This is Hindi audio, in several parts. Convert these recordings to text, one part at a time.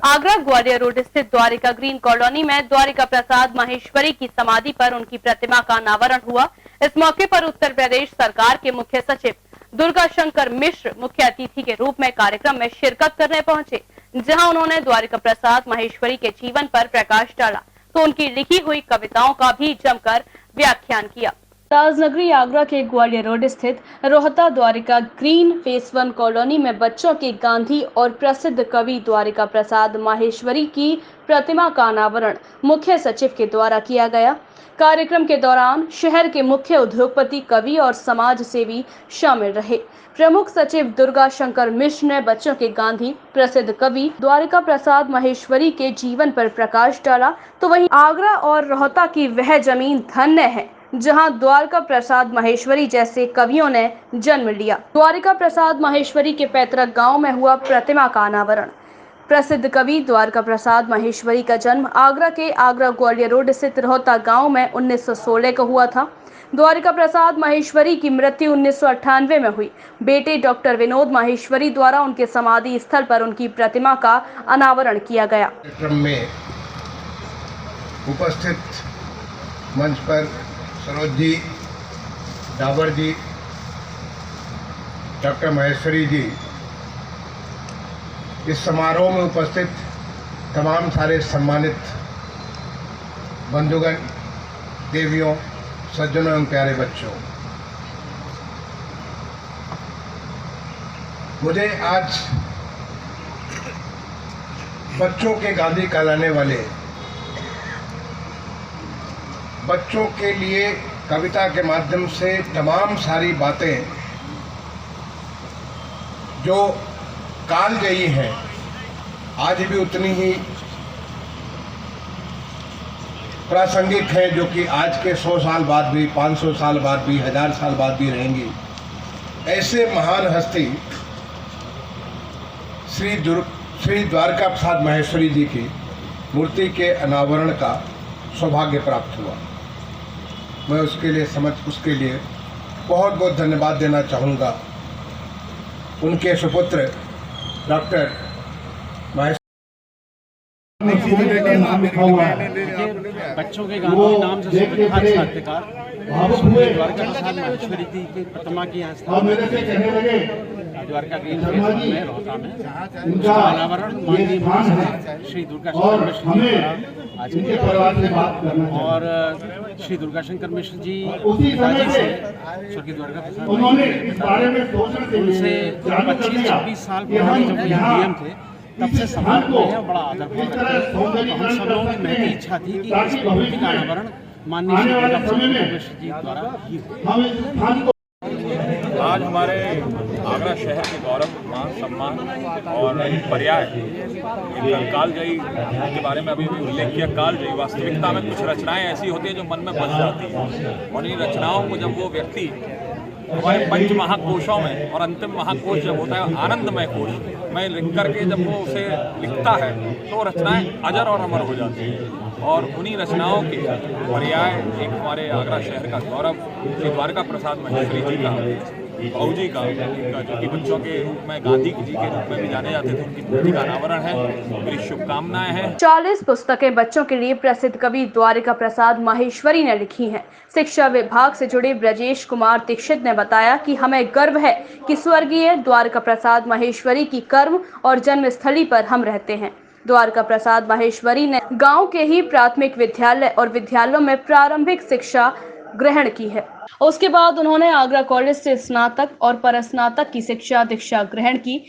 आगरा ग्वालियर रोड स्थित द्वारिका ग्रीन कॉलोनी में द्वारिका प्रसाद माहेश्वरी की समाधि पर उनकी प्रतिमा का अनावरण हुआ। इस मौके पर उत्तर प्रदेश सरकार के मुख्य सचिव दुर्गा शंकर मिश्र मुख्य अतिथि के रूप में कार्यक्रम में शिरकत करने पहुंचे, जहां उन्होंने द्वारिका प्रसाद माहेश्वरी के जीवन पर प्रकाश डाला तो उनकी लिखी हुई कविताओं का भी जमकर व्याख्यान किया। राजनगरी आगरा के ग्वालियर रोड स्थित Rohta Dwarika green phase 1 colony में बच्चों के गांधी और प्रसिद्ध कवि द्वारिका प्रसाद माहेश्वरी की प्रतिमा का अनावरण मुख्य सचिव के द्वारा किया गया। कार्यक्रम के दौरान शहर के मुख्य उद्योगपति, कवि और समाज सेवी शामिल रहे। प्रमुख सचिव दुर्गा शंकर मिश्र ने बच्चों के गांधी, प्रसिद्ध कवि द्वारिका प्रसाद माहेश्वरी के जीवन पर प्रकाश डाला तो वहीं आगरा और रोहता की वह जमीन धन्य है जहां द्वारिका प्रसाद माहेश्वरी जैसे कवियों ने जन्म लिया। द्वारिका प्रसाद माहेश्वरी के पैतृक गांव में हुआ प्रतिमा का अनावरण। प्रसिद्ध कवि द्वारिका प्रसाद माहेश्वरी का जन्म आगरा के आगरा ग्वालियर रोड स्थित रोहता गांव में 1916 को हुआ था। द्वारिका प्रसाद माहेश्वरी की मृत्यु 1998 में हुई। बेटे डॉक्टर विनोद माहेश्वरी द्वारा उनके समाधि स्थल पर उनकी प्रतिमा का अनावरण किया गया। में उपस्थित मंच पर सरोज जी, डाबर जी, डॉक्टर माहेश्वरी जी, इस समारोह में उपस्थित तमाम सारे सम्मानित बंधुगण, देवियों, सज्जनों एवं प्यारे बच्चों, मुझे आज बच्चों के गांधी कहलाने वाले, बच्चों के लिए कविता के माध्यम से तमाम सारी बातें जो कालजयी हैं, आज भी उतनी ही प्रासंगिक है, जो कि आज के 100 साल बाद भी, 500 साल बाद भी, 1000 साल बाद भी रहेंगी। ऐसे महान हस्ती श्री द्वारिका प्रसाद माहेश्वरी जी की मूर्ति के अनावरण का सौभाग्य प्राप्त हुआ। मैं उसके लिए बहुत बहुत धन्यवाद देना चाहूँगा उनके सुपुत्र डॉक्टर बच्चों के गांधी नाम से साहित्यकार द्वारिका प्रसाद माहेश्वरी जी की प्रतिमा की द्वारिका ग्रीन में रोहता में उसका अनावरण माननीय श्री दुर्गा शंकर मिश्र जी द्वारा आज किया। और श्री दुर्गा शंकर मिश्र जी पिताजी से स्वर्गीय द्वारिका प्रसाद उनसे 25-26 साल पुराने जब यहाँ डीएम थे तब से संपर्क में है, बड़ा आदर भाव रखते हैं। हम सब लोगों की महती इच्छा थी कि इस मूर्ति का अनावरण माननीय श्री दुर्गा प्रसाद मिश्र जी द्वारा ही हो। आज हमारे आगरा शहर के गौरव, मान, सम्मान और पर्याय एक कालजयी के बारे में अभी भी उल्लेख किया। कालजयी वास्तविकता में कुछ रचनाएं ऐसी होती हैं जो मन में बस जाती हैं, और इन रचनाओं को जब वो व्यक्ति हमारे पंच महाकोशों में, और अंतिम महाकोश जब होता है आनंदमय कोश में लिख करके जब वो उसे लिखता है तो रचनाएं अजर और अमर हो जाती हैं। और उन्हीं रचनाओं के पर्याय एक हमारे आगरा शहर का गौरव श्री द्वारिका प्रसाद माहेश्वरी जी का, बाबू जी का, जो कि बच्चों के रूप में गांधी जी के रूप में भी जाने जाते थे, उनकी मूर्ति का अनावरण है। मेरी शुभकामनाएं हैं। 40 पुस्तकें बच्चों के लिए प्रसिद्ध कवि द्वारिका प्रसाद माहेश्वरी ने लिखी हैं। शिक्षा विभाग से जुड़े ब्रजेश कुमार दीक्षित ने बताया कि हमें गर्व है कि स्वर्गीय द्वारिका प्रसाद माहेश्वरी की कर्म और जन्मस्थली पर हम रहते हैं। द्वारिका प्रसाद माहेश्वरी ने गांव के ही प्राथमिक विद्यालय और विद्यालयों में प्रारंभिक शिक्षा ग्रहण की है। उसके बाद उन्होंने आगरा कॉलेज से स्नातक और परस्नातक की दीक्षा ग्रहण की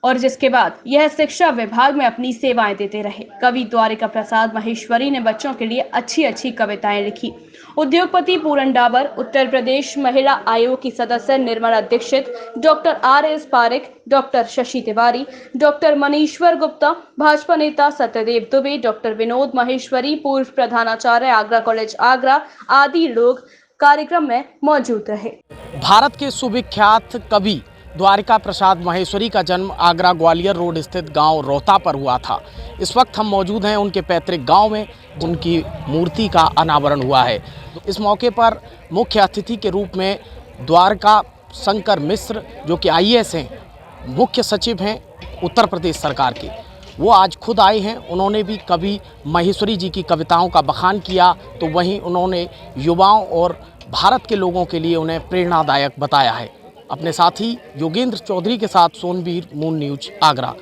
और जिसके बाद यह शिक्षा विभाग में अपनी सेवाएं देते रहे। कवि द्वारिका प्रसाद माहेश्वरी ने बच्चों के लिए अच्छी कविताएं लिखी। उद्योगपति पूरन डाबर, उत्तर प्रदेश महिला आयोग की सदस्य Nirmala Dikshit, doctor RS Pareek, doctor Shashi Tiwari, doctor Manishwar Gupta, Bhajpa नेता सत्यदेव दुबे, डॉक्टर विनोद माहेश्वरी, पूर्व प्रधानाचार्य आगरा कॉलेज आगरा आदि लोग कार्यक्रम में मौजूद रहे। भारत के सुविख्यात कवि द्वारिका प्रसाद माहेश्वरी का जन्म आगरा ग्वालियर रोड स्थित गांव रोहता पर हुआ था। इस वक्त हम मौजूद हैं उनके पैतृक गांव में, उनकी मूर्ति का अनावरण हुआ है। इस मौके पर मुख्य अतिथि के रूप में द्वारिका शंकर मिश्र, जो कि IAS हैं, मुख्य सचिव हैं उत्तर प्रदेश सरकार के, वो आज खुद आए हैं। उन्होंने भी कभी माहेश्वरी जी की कविताओं का बखान किया, तो वहीं उन्होंने युवाओं और भारत के लोगों के लिए उन्हें प्रेरणादायक बताया है। अपने साथी योगेंद्र चौधरी के साथ सोनवीर, मून न्यूज, आगरा।